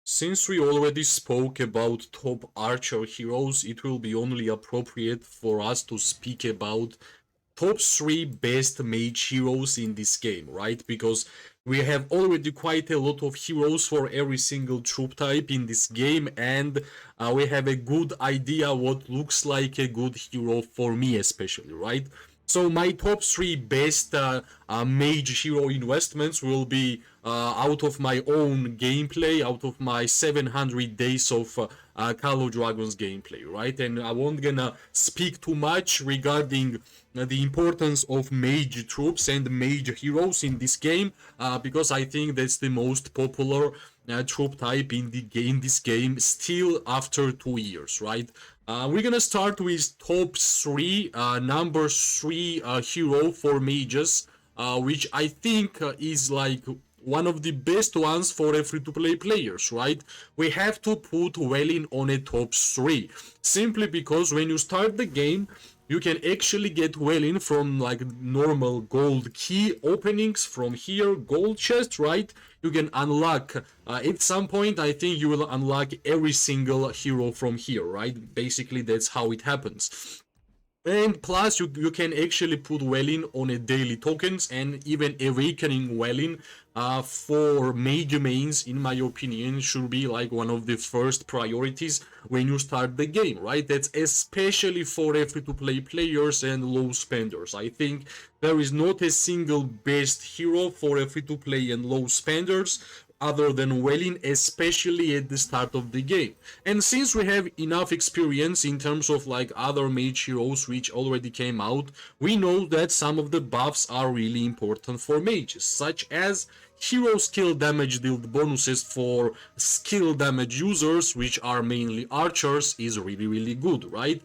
Since we already spoke about top archer heroes, it will be only appropriate for us to speak about top 3 best mage heroes in this game, right? Because we have already quite a lot of heroes for every single troop type in this game, and we have a good idea what looks like a good hero for me especially, right? So my top 3 best mage hero investments will be out of my own gameplay, out of my 700 days of Call of Dragons gameplay, right? And I won't gonna speak too much regarding the importance of mage troops and mage heroes in this game, because I think that's the most popular troop type in this game still after 2 years, right? We're gonna start with top 3, number 3 hero for mages, which I think is like one of the best ones for a free-to-play players, right? We have to put Welin on a top 3, simply because when you start the game, you can actually get Welin from like normal gold key openings from here, gold chest, right? You can unlock, at some point I think you will unlock every single hero from here, right? Basically that's how it happens. And plus, you can actually put Welin on a daily tokens, and even awakening Welin for mage mains, in my opinion, should be like one of the first priorities when you start the game, right? That's especially for free-to-play players and low spenders. I think there is not a single best hero for free-to-play and low spenders other than Welin, especially at the start of the game. And since we have enough experience in terms of like other mage heroes which already came out, we know that some of the buffs are really important for mages, such as hero skill damage dealt bonuses for skill damage users, which are mainly archers, is really good, right?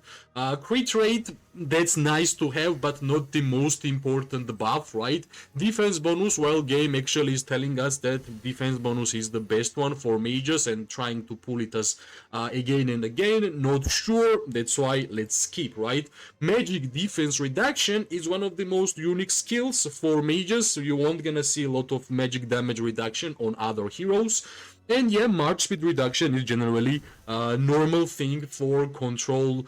Crit rate, that's nice to have, but not the most important buff, right? Defense bonus, well, game actually is telling us that defense bonus is the best one for mages and trying to pull it us again and again. Not sure, that's why let's skip, right? Magic defense reduction is one of the most unique skills for mages, so you won't gonna see a lot of magic damage reduction on other heroes. And yeah, March speed reduction is generally a normal thing for control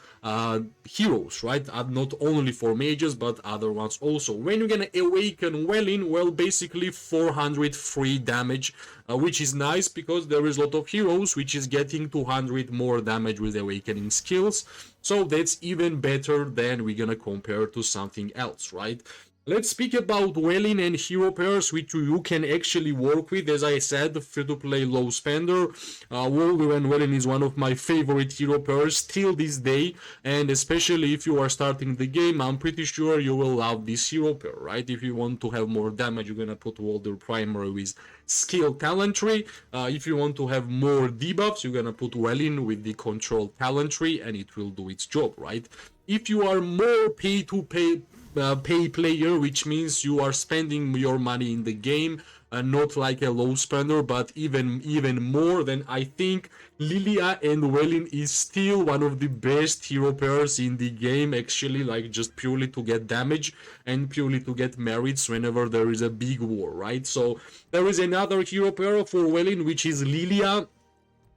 heroes, right? Not only for mages, but other ones also. When you're gonna awaken Welin, well, basically 400 free damage, which is nice because there is a lot of heroes which is getting 200 more damage with awakening skills. So that's even better than we're gonna compare to something else, right? Let's speak about Welin and hero pairs which you can actually work with. As I said, free-to-play low spender. Wolverine Welin is one of my favorite hero pairs till this day, and especially if you are starting the game, I'm pretty sure you will love this hero pair, right? If you want to have more damage, you're gonna put Walder Primary with skill talent tree. If you want to have more debuffs, you're gonna put Welin with the control talent tree, and it will do its job, right? If you are more pay player, which means you are spending your money in the game, not like a low spender, but even more, then I think Lilia and Welin is still one of the best hero pairs in the game, actually, like just purely to get damage and purely to get merits whenever there is a big war, right? So there is another hero pair for Welin, which is Lilia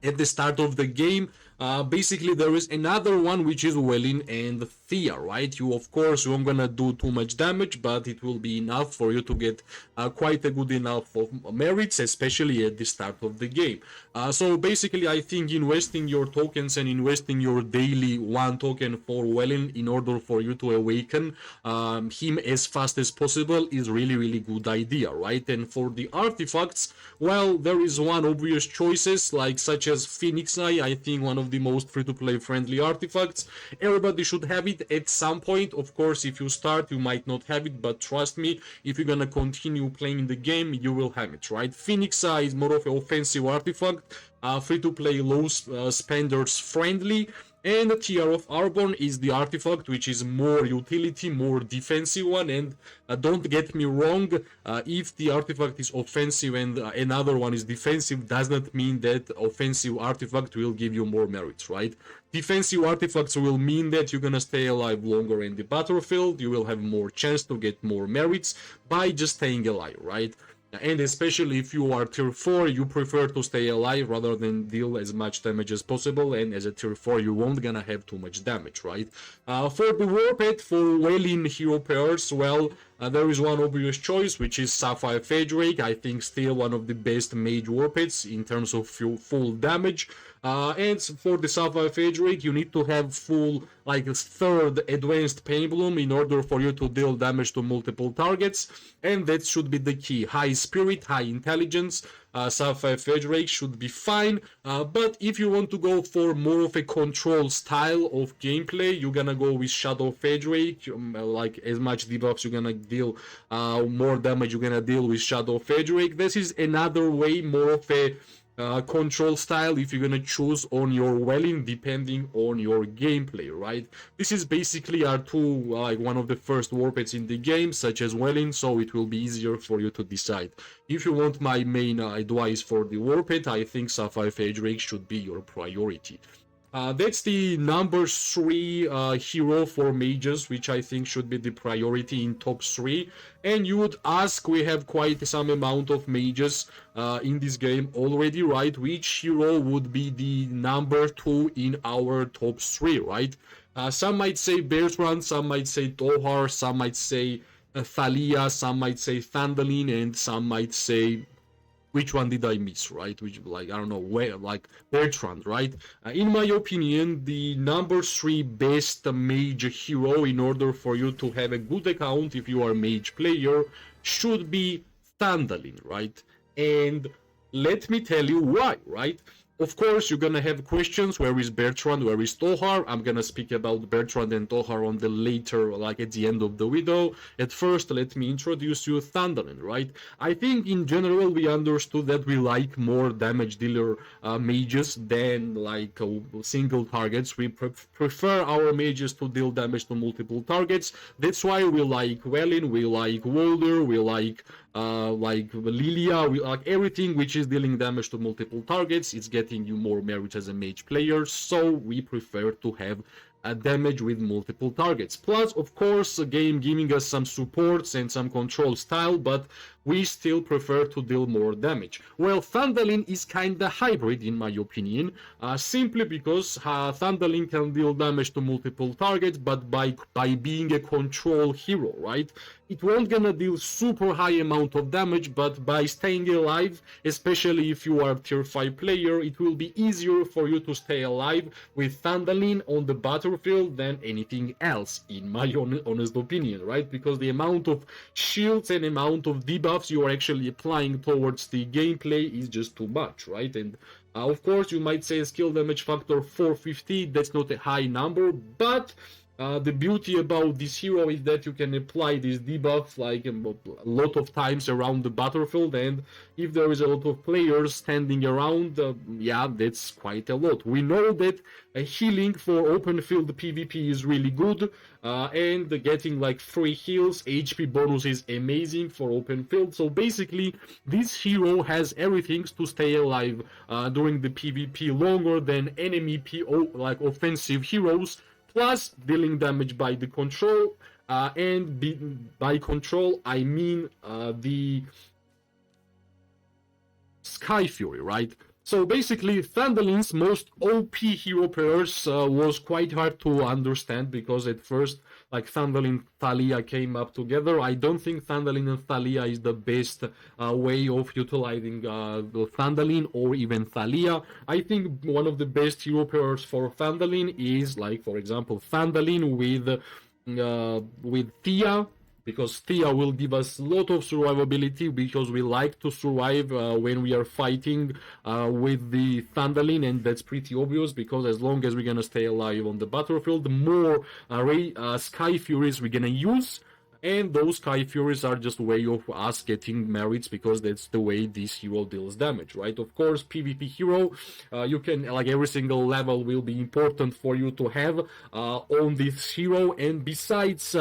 at the start of the game. Basically there is another one which is Welin and Thea, right? You of course won't gonna do too much damage, but it will be enough for you to get quite a good enough of merits, especially at the start of the game. So basically I think investing your tokens and investing your daily 1 token for Welin in order for you to awaken him as fast as possible is really good idea, right? And for the artifacts, well, there is one obvious choices, like such as Phoenix Eye. I think one of the most free-to-play friendly artifacts. Everybody should have it at some point. Of course, if you start, you might not have it, but trust me, if you're gonna continue playing the game, you will have it, right? Phoenix Eye is more of an offensive artifact, free-to-play, low spenders friendly. And the Tier of Arborn is the artifact which is more utility, more defensive one. And don't get me wrong, if the artifact is offensive and another one is defensive, does not mean that offensive artifact will give you more merits, right? Defensive artifacts will mean that you're gonna stay alive longer in the battlefield, you will have more chance to get more merits by just staying alive, right? And especially if you are tier 4, you prefer to stay alive rather than deal as much damage as possible, and as a tier 4 you won't gonna have too much damage, right? For the warped, for well-in hero pairs, well, there is one obvious choice, which is Sapphire Frederick. I think still one of the best mage warpeds in terms of full damage. And for the Sapphire Frederick, you need to have full, like, third advanced Pain Bloom in order for you to deal damage to multiple targets, and that should be the key. High Spirit, high Intelligence, Sapphire Frederick should be fine, but if you want to go for more of a control style of gameplay, you're gonna go with Shadow Frederick. Like, as much debuffs you're gonna deal, more damage you're gonna deal with Shadow Frederick. This is another way, more of a control style if you're gonna choose on your Welling, depending on your gameplay, right? This is basically our two, like, one of the first warpeds in the game, such as Welling, so it will be easier for you to decide. If you want my main advice for the warped, I think Sapphire Frederick should be your priority. That's the number 3 hero for mages, which I think should be the priority in top 3. And you would ask, we have quite some amount of mages in this game already, right? Which hero would be the number 2 in our top 3, right? Some might say Bertrand, some might say Tohar, some might say Thalia, some might say Thandalin, and some might say, which one did I miss, right? Which, like, I don't know, where, like, Bertrand, right? In my opinion, the number 3 best mage hero in order for you to have a good account if you are a mage player should be Thandalin, right? And let me tell you why, right? Of course, you're gonna have questions. Where is Bertrand? Where is Tohar? I'm gonna speak about Bertrand and Tohar on the later, like at the end of the video. At first, let me introduce you Thandalin, right? I think in general we understood that we like more damage dealer mages than like single targets. We prefer our mages to deal damage to multiple targets. That's why we like Welin, we like Walder, we like Lilia, we like everything which is dealing damage to multiple targets. It's getting you more merits as a mage player, so we prefer to have damage with multiple targets. Plus, of course, a game giving us some supports and some control style, but we still prefer to deal more damage. Well, Thandalin is kinda hybrid in my opinion, simply because Thandalin can deal damage to multiple targets, but by being a control hero, right? It won't gonna deal super high amount of damage, but by staying alive, especially if you are a tier 5 player, it will be easier for you to stay alive with Thandalin on the battlefield than anything else, in my honest opinion, right? Because the amount of shields and amount of debuffs you are actually applying towards the gameplay is just too much, right? And of course, you might say skill damage factor 450, that's not a high number, but the beauty about this hero is that you can apply this debuff like a lot of times around the battlefield, and if there is a lot of players standing around, yeah, that's quite a lot. We know that healing for open field PvP is really good, and getting like free heals, HP bonus is amazing for open field. So basically, this hero has everything to stay alive during the PvP longer than enemy like offensive heroes. Plus, dealing damage by the control, and by control, I mean the Sky Fury, right? So basically, Thandalin's most OP hero pairs was quite hard to understand, because at first, like, Thandalin and Thalia came up together. I don't think Thandalin and Thalia is the best way of utilizing Thandalin or even Thalia. I think one of the best hero pairs for Thandalin is, like, for example, Thandalin with Thea, because Thea will give us a lot of survivability, because we like to survive when we are fighting with the Thandalin, and that's pretty obvious, because as long as we're gonna stay alive on the battlefield, the more Sky Furies we're gonna use, and those Sky Furies are just a way of us getting merits, because that's the way this hero deals damage, right? Of course, PvP hero, you can, like, every single level will be important for you to have on this hero. And besides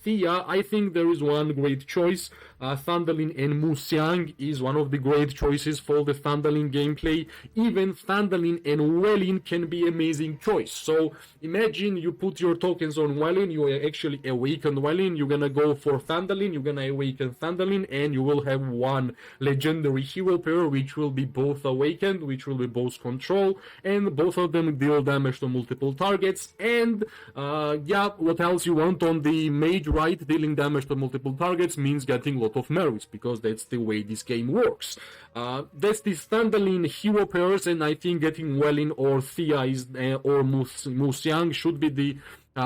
Thea, I think there is one great choice Thundering and Musyang is one of the great choices for the Thundering gameplay. Even Thundering and Welling can be amazing choice. So imagine you put your tokens on Welling, you actually awaken Welling, you're gonna go for Thundering, you're gonna awaken Thundering, and you will have one legendary hero pair which will be both awakened, which will be both control, and both of them deal damage to multiple targets. And yeah, what else you want on the mage, right? Dealing damage to multiple targets means getting a lot of merits, because that's the way this game works. That's the Thundering hero pairs, and I think getting Welling or Thea is, or Musyang should be the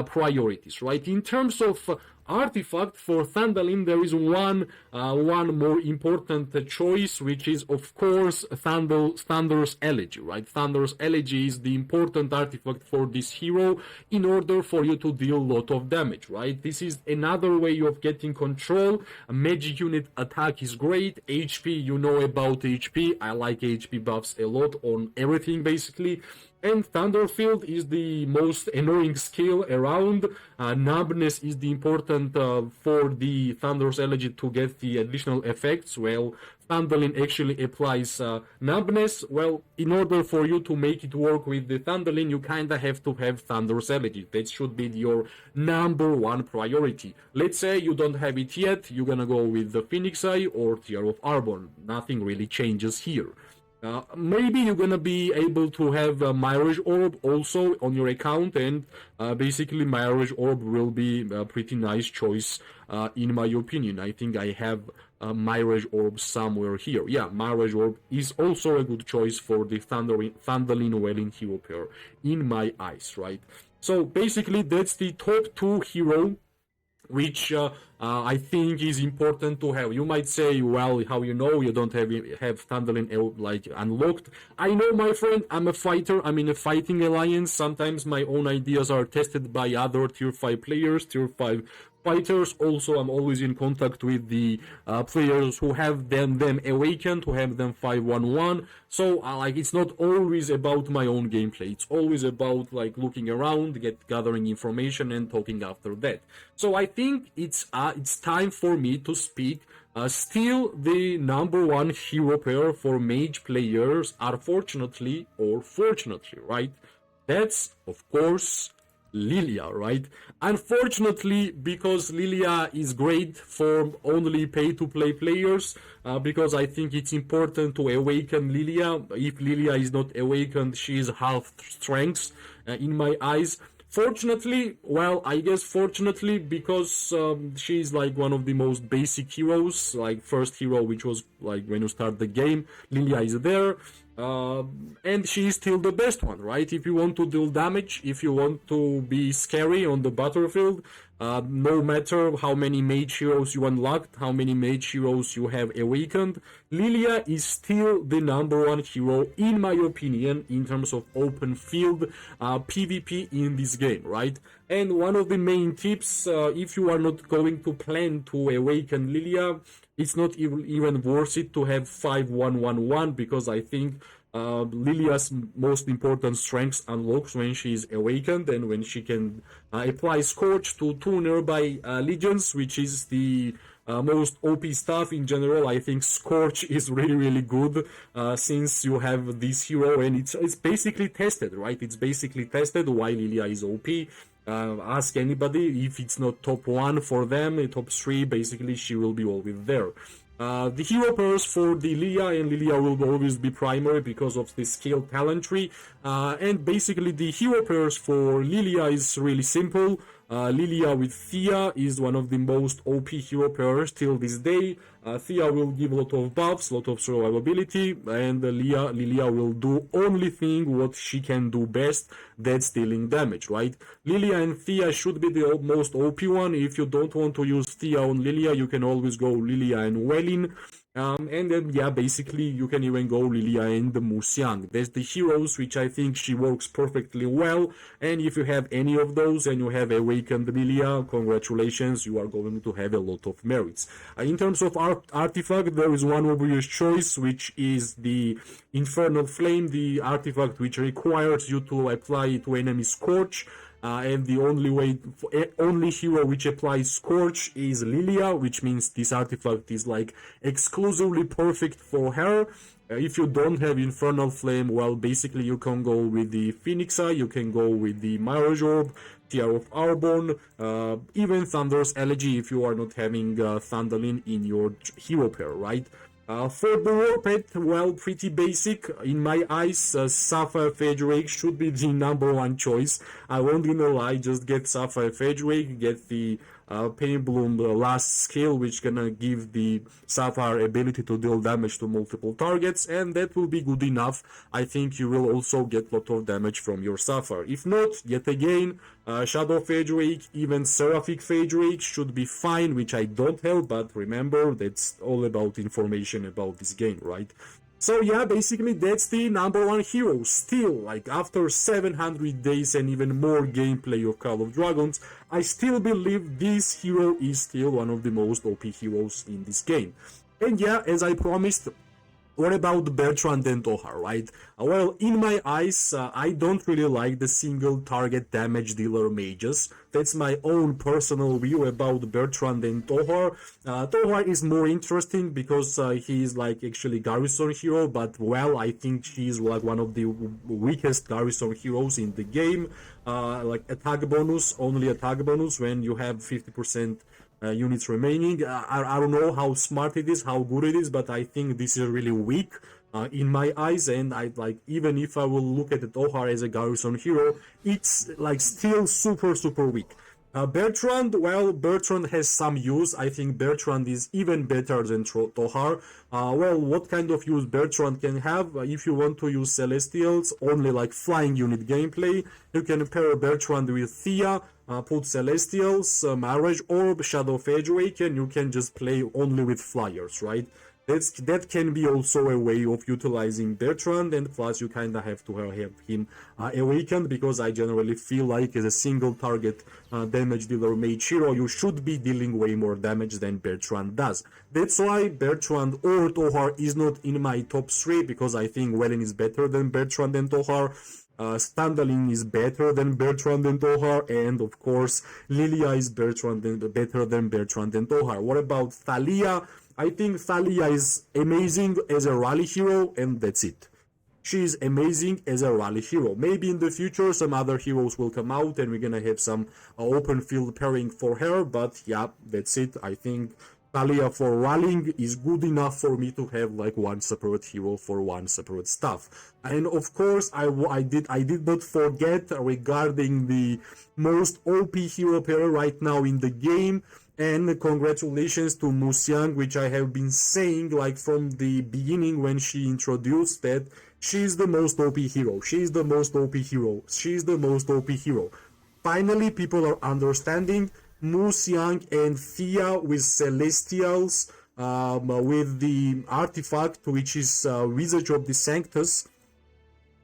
priorities, right? In terms of artifact for Thundering, there is one more important choice, which is of course Thunder's Elegy, right? Thunder's Elegy is the important artifact for this hero in order for you to deal a lot of damage, right? This is another way of getting control. A magic unit attack is great. HP, you know about HP. I like HP buffs a lot on everything basically. And Thunderfield is the most annoying skill around. Numbness is the important for the Thunder's Elegy to get the additional effects. Well, Thundering actually applies numbness. Well, in order for you to make it work with the Thundering, you kinda have to have Thunder's Elegy. That should be your number one priority. Let's say you don't have it yet, you're gonna go with the Phoenix Eye or Tear of Arbon. Nothing really changes here. Maybe you're gonna be able to have a Mirage Orb also on your account, and basically Mirage Orb will be a pretty nice choice in my opinion. I think I have a Mirage Orb somewhere here. Yeah, Mirage Orb is also a good choice for the Thundering Welling hero pair in my eyes, right? So basically that's the top 2 hero which I think is important to have. You might say, well, how you know you don't have Thundering like unlocked? I know, my friend, I'm a fighter, I'm in a fighting alliance. Sometimes my own ideas are tested by other tier 5 players, tier 5 fighters. Also, I'm always in contact with the players who have them awakened, who have them 5-1-1. So like, it's not always about my own gameplay. It's always about like looking around, gathering information, and talking after that. So I think it's time for me to speak. Still the number one hero pair for mage players, unfortunately or fortunately, right? That's of course Lilia, right? Unfortunately, because Lilia is great for only pay-to-play players, because I think it's important to awaken Lilia. If Lilia is not awakened, she is half strength in my eyes. Fortunately, well, I guess fortunately, because she's like one of the most basic heroes, like first hero, which was like when you start the game, Lilia is there. And she is still the best one, right? If you want to deal damage, if you want to be scary on the battlefield, no matter how many mage heroes you unlocked, how many mage heroes you have awakened, Lilia is still the number one hero, in my opinion, in terms of open field PvP in this game, right? And one of the main tips, if you are not going to plan to awaken Lilia, it's not even worth it to have 5-1-1-1, because I think Lilia's most important strengths unlocks when she is awakened and when she can apply Scorch to 2 nearby legions, which is the most OP stuff in general. I think Scorch is really good since you have this hero, and it's basically tested, right? It's basically tested why Lilia is OP. Ask anybody, if it's not top 1 for them, top 3, basically she will be always there. The hero pairs for the Lilia, and Lilia will always be primary because of the skill talent tree. And basically the hero pairs for Lilia is really simple. Lilia with Thea is one of the most OP hero pairs till this day. Thea will give a lot of buffs, a lot of survivability, and Lilia will do only thing what she can do best, that's dealing damage, right? Lilia and Thea should be the most OP one. If you don't want to use Thea on Lilia, you can always go Lilia and Welling. And then, yeah, basically you can even go Lilia and the Musyang. That's the heroes which I think she works perfectly well, and if you have any of those and you have awakened Lilia, congratulations, you are going to have a lot of merits. In terms of artifact, there is one obvious choice, which is the Infernal Flame, the artifact which requires you to apply to enemy Scorch. and the only hero which applies Scorch is Lilia, which means this artifact is like exclusively perfect for her. If you don't have Infernal Flame, well, basically you can go with the Phoenix Eye, you can go with the Mirage Orb, Tear of Arbon, even Thunder's Elegy if you are not having Thundalin in your hero pair, right? For the war pet, well, pretty basic. In my eyes, Sapphire Fade should be the #1 choice. I won't gonna lie, just get Sapphire Fade, get the Pain Bloom last skill, which gonna give the Sapphire ability to deal damage to multiple targets, and that will be good enough. I think you will also get a lot of damage from your Sapphire. If not, yet again, Shadow Fade, even Seraphic Fade should be fine, which I don't have, but remember, that's all about information about this game, right? So yeah, basically that's the #1 hero. Still, like after 700 days and even more gameplay of Call of Dragons, I still believe this hero is still one of the most OP heroes in this game. And yeah, as I promised, what about Bertrand and Tohar, right? Well, in my eyes, I don't really like the single target damage dealer mages. That's my own personal view about Bertrand and Tohar. Tohar is more interesting because he is like actually Garrison hero, but well, I think she's like one of the weakest Garrison heroes in the game. Like only attack bonus when you have 50% units remaining. I don't know how smart it is, how good it is, but I think this is really weak in my eyes, and I like, even if I will look at the Tohar as a Garrison hero, it's like still super weak. Bertrand, well, Bertrand has some use. I think Bertrand is even better than Tohar. Well, what kind of use Bertrand can have? If you want to use Celestials, only like flying unit gameplay, you can pair Bertrand with Thea, put Celestials, Mirage Orb, Shadow Fade Awaken, you can just play only with flyers, right? That can be also a way of utilizing Bertrand, and plus you kinda have to have him awakened, because I generally feel like as a single target damage dealer mage hero, you should be dealing way more damage than Bertrand does. That's why Bertrand or Tohar is not in my top 3, because I think Welen is better than Bertrand and Tohar. Standalin is better than Bertrand and Tohar, and of course Lilia is better than Bertrand and Tohar. What about Thalia? I think Thalia is amazing as a rally hero, and that's it. She is amazing as a rally hero. Maybe in the future some other heroes will come out and we're gonna have some open field pairing for her, but yeah, that's it. I think Thalia for rallying is good enough for me to have like one separate hero for one separate stuff. And of course, I did not forget regarding the most OP hero pair right now in the game. And congratulations to Muxiang, which I have been saying like from the beginning when she introduced that she's the most OP hero. She's the most OP hero. She's the most OP hero. Finally, people are understanding. Muxiang and Thea with Celestials, with the artifact which is Visage of the Sanctus,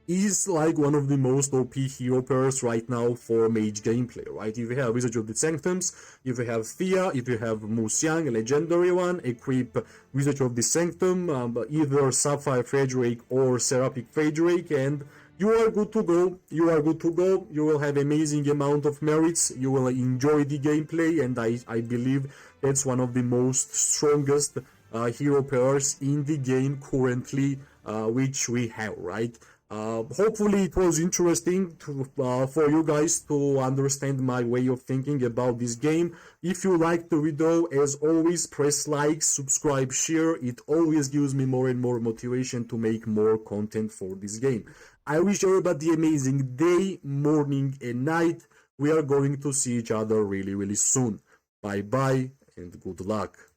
is like one of the most OP hero pairs right now for mage gameplay, right? If you have Visage of the Sanctums, if you have Thea, if you have Muxiang, a legendary one, equip Visage of the Sanctum, either Sapphire Fade or Seraphic Fade, and you are good to go. You are good to go. You will have amazing amount of merits. You will enjoy the gameplay, and I believe that's one of the most strongest hero pairs in the game currently, which we have, right? Hopefully it was interesting for you guys to understand my way of thinking about this game. If you liked the video, as always, press like, subscribe, share. It always gives me more and more motivation to make more content for this game. I wish everybody amazing day, morning and night. We are going to see each other really soon. Bye bye and good luck.